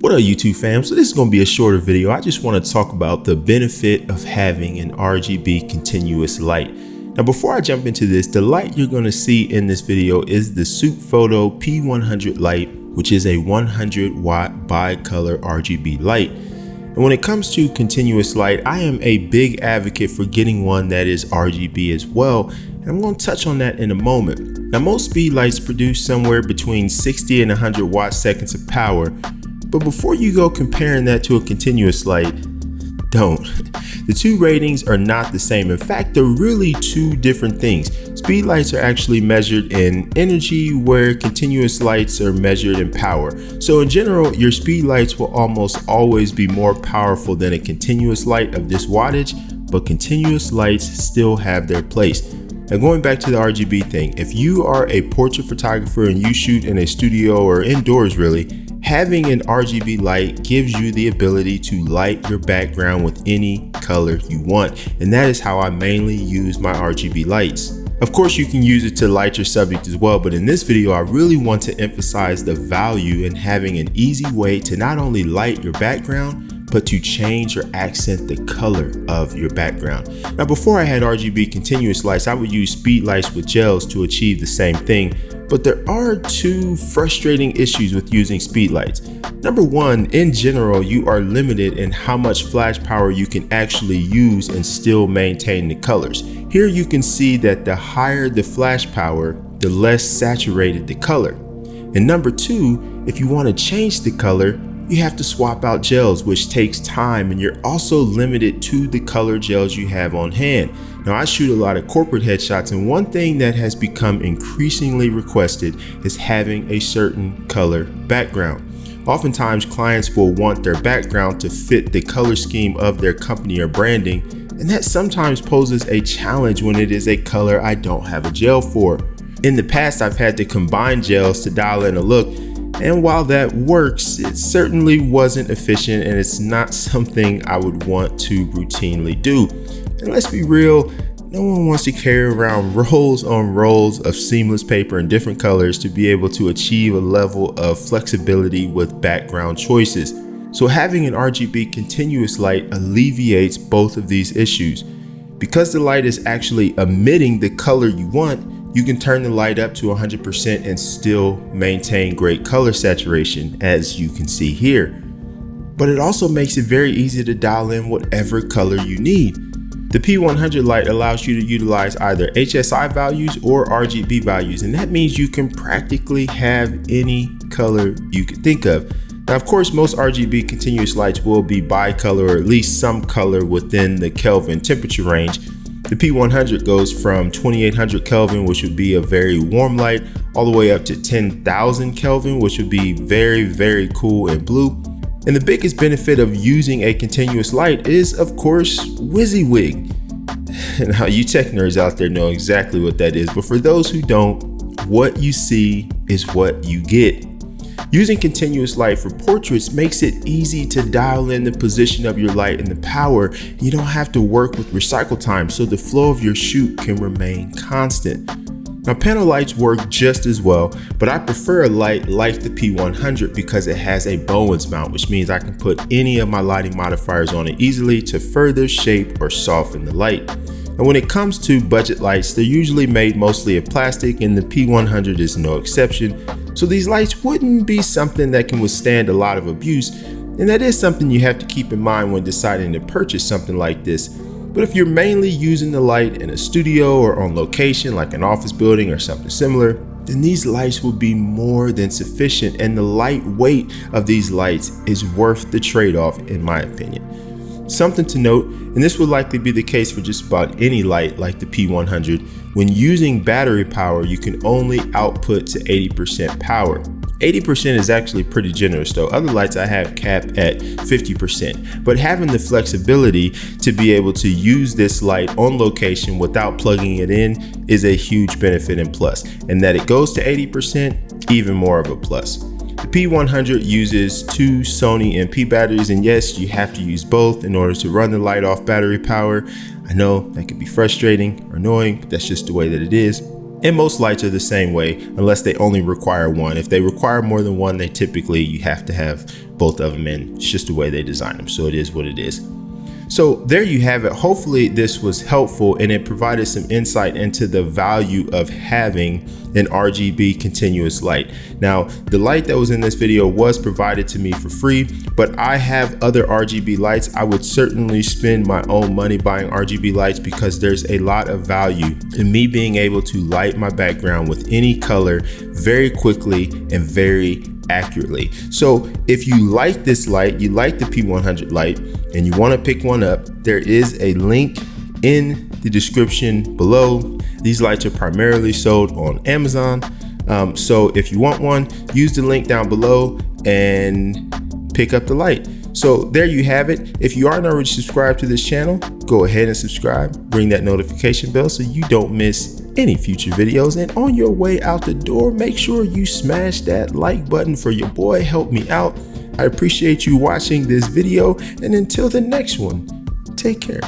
What up YouTube fam? So this is going to be a shorter video. I just want to talk about the benefit of having an RGB continuous light. Now before I jump into this, the light you're going to see in this video is the Sutefoto P100 light, which is a 100 watt bi-color RGB light. And when it comes to continuous light, I am a big advocate for getting one that is RGB as well. And I'm going to touch on that in a moment. Now most speed lights produce somewhere between 60 and 100 watt seconds of power. But before you go comparing that to a continuous light, don't. The two ratings are not the same. In fact, they're really two different things. Speed lights are actually measured in energy, where continuous lights are measured in power. So in general, your speed lights will almost always be more powerful than a continuous light of this wattage, but continuous lights still have their place. Now going back to the RGB thing, if you are a portrait photographer and you shoot in a studio or indoors really, having an RGB light gives you the ability to light your background with any color you want. And that is how I mainly use my RGB lights. Of course, you can use it to light your subject as well, but in this video, I really want to emphasize the value in having an easy way to not only light your background, but to change or accent the color of your background. Now, before I had RGB continuous lights, I would use speed lights with gels to achieve the same thing. But there are two frustrating issues with using speed lights. Number one, in general, you are limited in how much flash power you can actually use and still maintain the colors. Here you can see that the higher the flash power, the less saturated the color. And number two, if you want to change the color, you have to swap out gels, which takes time, and you're also limited to the color gels you have on hand. Now I shoot a lot of corporate headshots, and one thing that has become increasingly requested is having a certain color background. Oftentimes clients will want their background to fit the color scheme of their company or branding, and that sometimes poses a challenge when it is a color I don't have a gel for. In the past, I've had to combine gels to dial in a look, and while that works, it certainly wasn't efficient, and it's not something I would want to routinely do. And let's be real, no one wants to carry around rolls on rolls of seamless paper in different colors to be able to achieve a level of flexibility with background choices. So having an RGB continuous light alleviates both of these issues. Because the light is actually emitting the color you want, you can turn the light up to 100% and still maintain great color saturation, as you can see here. But it also makes it very easy to dial in whatever color you need. The P100 light allows you to utilize either HSI values or RGB values, and that means you can practically have any color you could think of. Now, of course, most RGB continuous lights will be bi-color, or at least some color within the Kelvin temperature range. The P100 goes from 2800 Kelvin, which would be a very warm light, all the way up to 10,000 Kelvin, which would be very, very cool and blue. And the biggest benefit of using a continuous light is, of course, WYSIWYG. Now, you tech nerds out there know exactly what that is, but for those who don't, what you see is what you get. Using continuous light for portraits makes it easy to dial in the position of your light and the power. You don't have to work with recycle time, so the flow of your shoot can remain constant. Now panel lights work just as well, but I prefer a light like the P100 because it has a Bowens mount, which means I can put any of my lighting modifiers on it easily to further shape or soften the light. And when it comes to budget lights, they're usually made mostly of plastic, and the P100 is no exception. So these lights wouldn't be something that can withstand a lot of abuse, and that is something you have to keep in mind when deciding to purchase something like this. But if you're mainly using the light in a studio or on location like an office building or something similar, then these lights will be more than sufficient, and the light weight of these lights is worth the trade-off in my opinion. Something to note, and this would likely be the case for just about any light like the P100, when using battery power, you can only output to 80% power. 80% is actually pretty generous though. Other lights I have capped at 50%, but having the flexibility to be able to use this light on location without plugging it in is a huge benefit and plus, and that it goes to 80%, even more of a plus. The P100 uses two Sony MP batteries, and yes, you have to use both in order to run the light off battery power. I know that could be frustrating or annoying, but that's just the way that it is. And most lights are the same way, unless they only require one. If they require more than one, they typically, you have to have both of them in. It's just the way they design them. So it is what it is. So there you have it. Hopefully this was helpful and it provided some insight into the value of having an RGB continuous light. Now, the light that was in this video was provided to me for free, but I have other RGB lights. I would certainly spend my own money buying RGB lights because there's a lot of value in me being able to light my background with any color very quickly and very accurately. So if you like this light, you like the P100 light, and you want to pick one up, there is a link in the description below. These lights are primarily sold on Amazon. So if you want one, use the link down below and pick up the light. So there you have it. If you aren't already subscribed to this channel, go ahead and subscribe, ring that notification bell so you don't miss any future videos. And on your way out the door, make sure you smash that like button for your boy. Help me out. I appreciate you watching this video, and until the next one, take care.